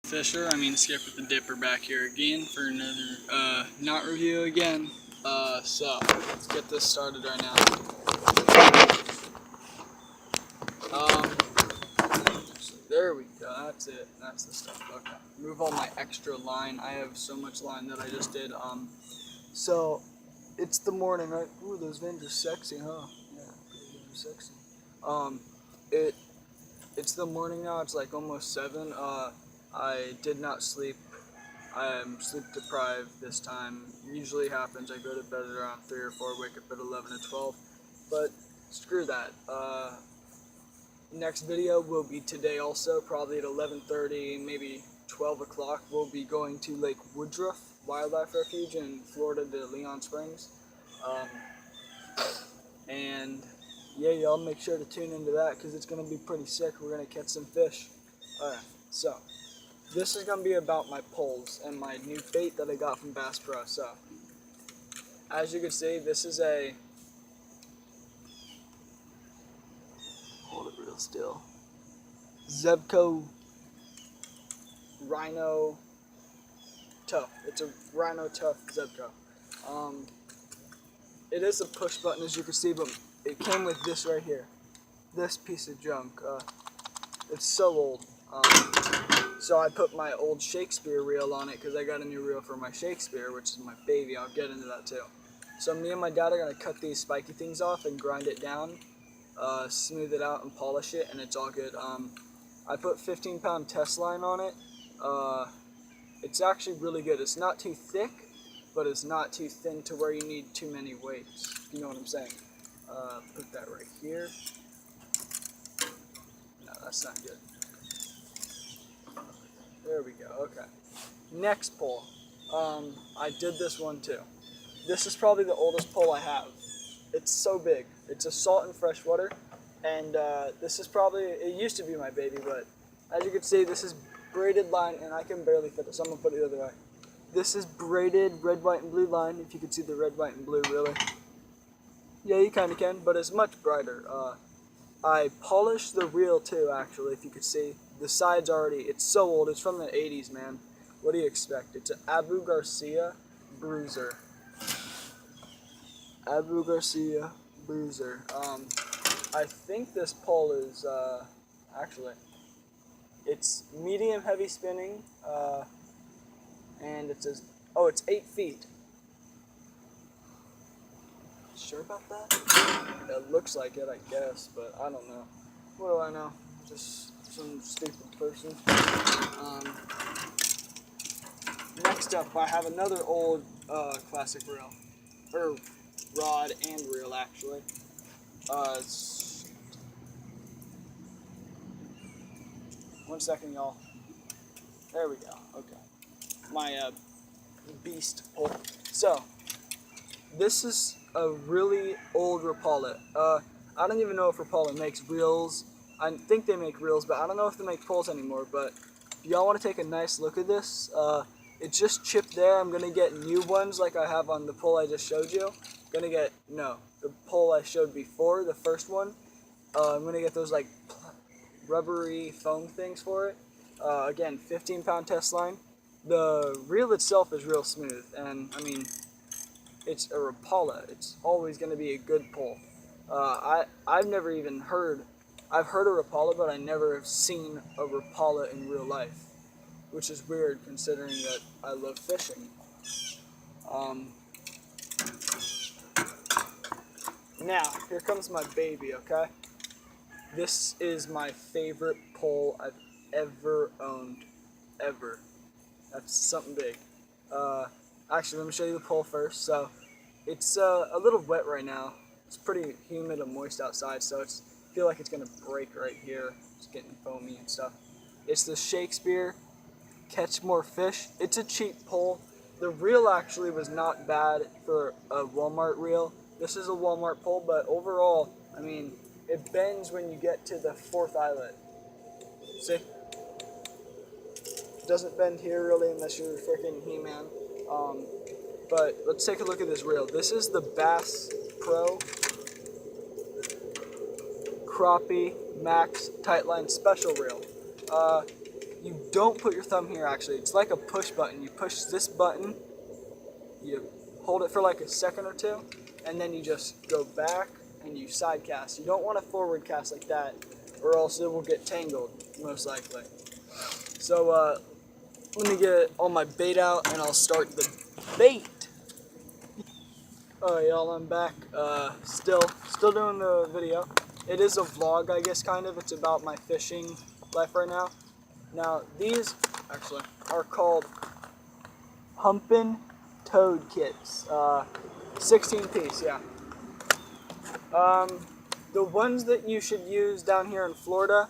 Fisher, Skip with the Dipper back here again for another knot review again. So let's get this started right now. There we go. That's it. That's the stuff. Okay. Remove all my extra line. I have so much line that I just did. So it's the morning, right? Ooh, those veins are sexy, huh? Yeah, they're sexy. It's the morning now. It's like almost 7. I did not sleep. I am sleep deprived this time. Usually happens. I go to bed at around 3 or 4, wake up at 11 or 12. But screw that. Next video will be today also, probably at 11:30, maybe 12 o'clock. We'll be going to Lake Woodruff Wildlife Refuge in Florida to Leon Springs. And yeah, y'all make sure to tune into that because it's going to be pretty sick. We're going to catch some fish. Alright, so this is going to be about my poles and my new bait that I got from Bass Pro. So, as you can see, this is a, hold it real still, Zebco Rhino Tough. It's a Rhino Tough Zebco. It is a push button, as you can see, but it came with this right here. This piece of junk. It's so old. So I put my old Shakespeare reel on it because I got a new reel for my Shakespeare, which is my baby. I'll get into that too. So me and my dad are going to cut these spiky things off and grind it down, smooth it out and polish it, and it's all good. I put 15-pound test line on it. It's actually really good. It's not too thick, but it's not too thin to where you need too many weights. You know what I'm saying? Put that right here. No, that's not good. There we go, okay. Next pole. I did this one too. This is probably the oldest pole I have. It's so big. It's a salt and freshwater, and this is probably, it used to be my baby, but as you can see, this is braided line, and I can barely fit it, so I'm going to put it the other way. This is braided red, white, and blue line, if you can see the red, white, and blue, really. Yeah, you kind of can, but it's much brighter. I polished the reel too, actually, if you could see. The side's already, it's so old, it's from the 80s, man. What do you expect? It's an Abu Garcia Bruiser. Abu Garcia Bruiser. I think this pole is, actually, it's medium heavy spinning, and it says, oh, it's 8 feet. Sure about that? It looks like it, I guess, but I don't know. What do I know? Just some stupid person. Next up, I have another old classic reel, or rod and reel, actually. One second, y'all. There we go. Okay, my beast pole. So this is a really old Rapala. I don't even know if Rapala makes reels. I think they make reels, but I don't know if they make poles anymore. But if y'all want to take a nice look at this, it's just chipped there. I'm gonna get new ones like I have on the pole I just showed you. The pole I showed before, the first one. I'm gonna get those like rubbery foam things for it. Again, 15-pound test line. The reel itself is real smooth, and I mean, it's a Rapala. It's always going to be a good pole. I've never even heard, I've heard of Rapala, but I never have seen a Rapala in real life, which is weird considering that I love fishing. Now, here comes my baby, okay? This is my favorite pole I've ever owned, ever. That's something big. Actually, let me show you the pole first. So, it's a little wet right now. It's pretty humid and moist outside, so I feel like it's gonna break right here. It's getting foamy and stuff. It's the Shakespeare Catch More Fish. It's a cheap pole. The reel actually was not bad for a Walmart reel. This is a Walmart pole, but overall, I mean, it bends when you get to the 4th eyelet. See? It doesn't bend here really unless you're freaking He-Man. But let's take a look at this reel. This is the Bass Pro Crappie Max Tightline Special Reel. You don't put your thumb here actually. It's like a push button. You push this button, you hold it for like a second or two, and then you just go back and you side cast. You don't want to forward cast like that, or else it will get tangled, most likely. So let me get all my bait out and I'll start the bait. Alright y'all, I'm back. Still doing the video. It is a vlog, I guess, kind of. It's about my fishing life right now. Now, these actually are called Humpin' Toad Kits. 16 piece, yeah. The ones that you should use down here in Florida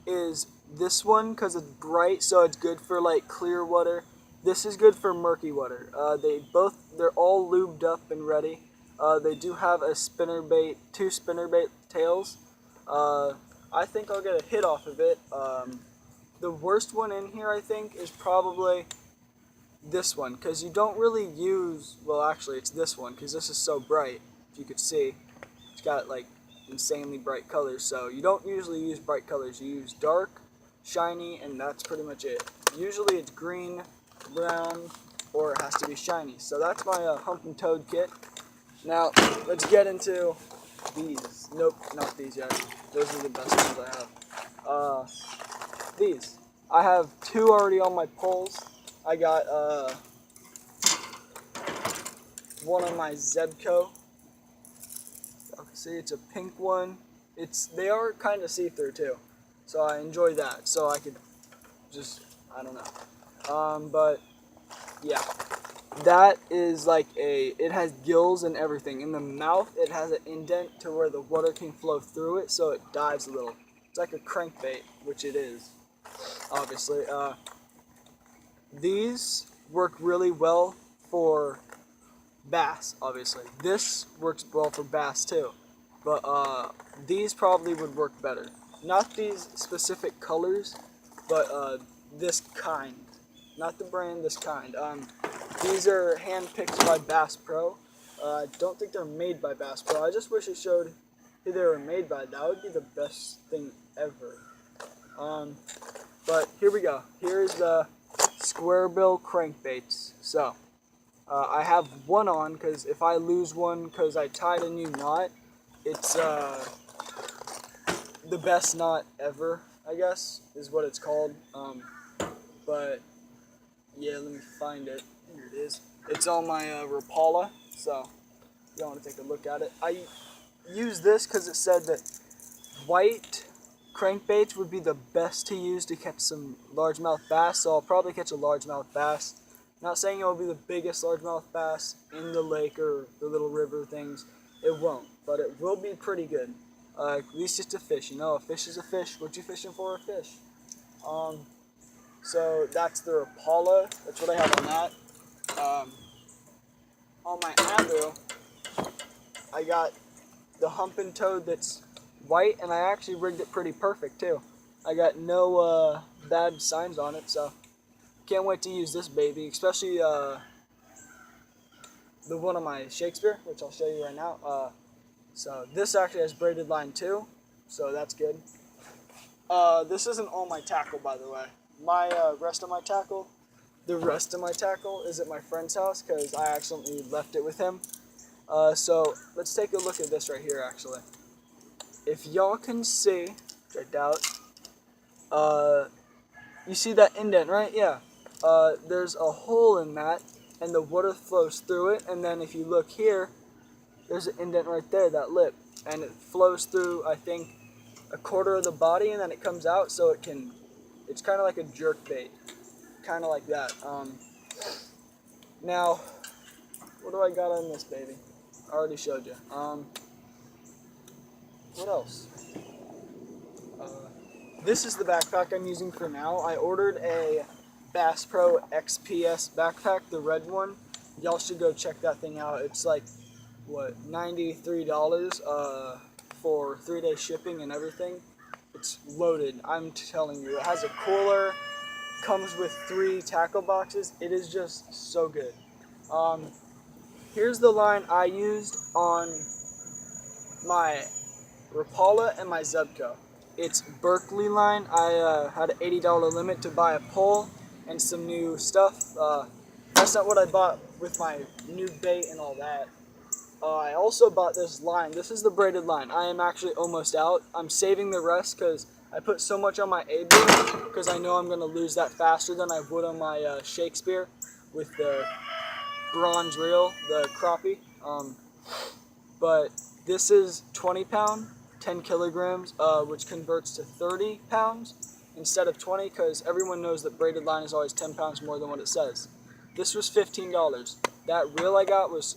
is this one because it's bright, so it's good for like clear water. This is good for murky water. They're all lubed up and ready. They do have a spinnerbait, 2 spinnerbait tails. I think I'll get a hit off of it. The worst one in here, I think, is probably this one, because you don't really use, well actually it's this one, because this is so bright, if you could see. It's got like insanely bright colors, so you don't usually use bright colors. You use dark, shiny, and that's pretty much it. Usually it's green, brown, or it has to be shiny. So that's my Humpin' Toad kit. Now, let's get into these. Nope, not these yet. Those are the best ones I have. These. I have 2 already on my poles. I got one on my Zebco. See, it's a pink one. They are kind of see-through too, so I enjoy that. So I could just, I don't know. But yeah, that is like it has gills and everything. In the mouth, it has an indent to where the water can flow through it, so it dives a little. It's like a crankbait, which it is, obviously. These work really well for bass, obviously. This works well for bass too, but these probably would work better. Not these specific colors, but this kind. Not the brand, this kind. These are hand-picked by Bass Pro. I don't think they're made by Bass Pro. I just wish it showed who they were made by. That would be the best thing ever. But here we go. Here's the square bill crankbaits. So I have one on because if I lose one because I tied a new knot, it's the best knot ever, I guess, is what it's called. But yeah, let me find it. Here it is. It's on my Rapala, so you want to take a look at it. I use this because it said that white crankbaits would be the best to use to catch some largemouth bass, so I'll probably catch a largemouth bass. Not saying it will be the biggest largemouth bass in the lake or the little river things. It won't, but it will be pretty good. At least it's a fish. You know, a fish is a fish. What you fishing for? A fish. So that's the Rapala. That's what I have on that. On my Abu, I got the Humpin' Toad that's white, and I actually rigged it pretty perfect too. I got no bad signs on it, so can't wait to use this baby, especially the one on my Shakespeare, which I'll show you right now. So this actually has braided line too, so that's good. This isn't all my tackle, by the way. The rest of my tackle is at my friend's house because I accidentally left it with him. So let's take a look at this right here, actually. If y'all can see, which I doubt, you see that indent, right? Yeah. There's a hole in that, and the water flows through it, and then if you look here, there's an indent right there, that lip, and it flows through, I think, a quarter of the body, and then it comes out, so it's kind of like a jerk bait, kind of like that. Now, what do I got on this baby? I already showed you. What else? This is the backpack I'm using for now. I ordered a Bass Pro XPS backpack, the red one. Y'all should go check that thing out. It's like, what, $93 for 3-day shipping and everything. It's loaded, I'm telling you. It has a cooler, comes with 3 tackle boxes. It is just so good. Here's the line I used on my Rapala and my Zebco. It's Berkeley line. I had an $80 limit to buy a pole and some new stuff. That's not what I bought with my new bait and all that. I also bought this line. This is the braided line. I am actually almost out. I'm saving the rest because I put so much on my A-beam because I know I'm going to lose that faster than I would on my Shakespeare with the bronze reel, the crappie. But this is 20 pound, 10 kilograms, which converts to 30 pounds instead of 20 because everyone knows that braided line is always 10 pounds more than what it says. This was $15. That reel I got was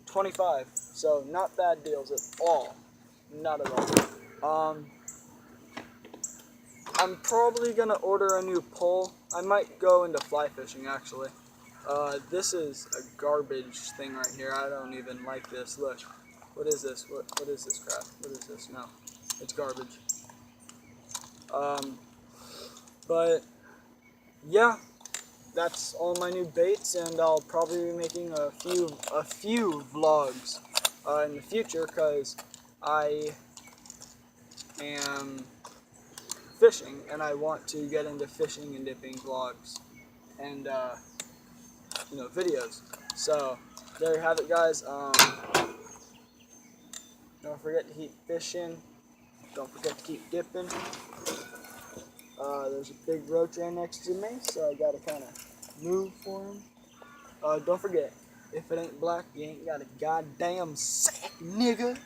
25, so not bad deals at all. Not at all. I'm probably gonna order a new pole. I might go into fly fishing actually. This is a garbage thing right here. I don't even like this. Look, what is this? What is this crap? What is this? No, it's garbage. But yeah, that's all my new baits, and I'll probably be making a few vlogs in the future because I am fishing and I want to get into fishing and dipping vlogs and videos. So there you have it, guys. Don't forget to keep fishing. Don't forget to keep dipping. There's a big roach right next to me, so I gotta kind of move for him. Don't forget, if it ain't black, you ain't got a goddamn sack, nigga.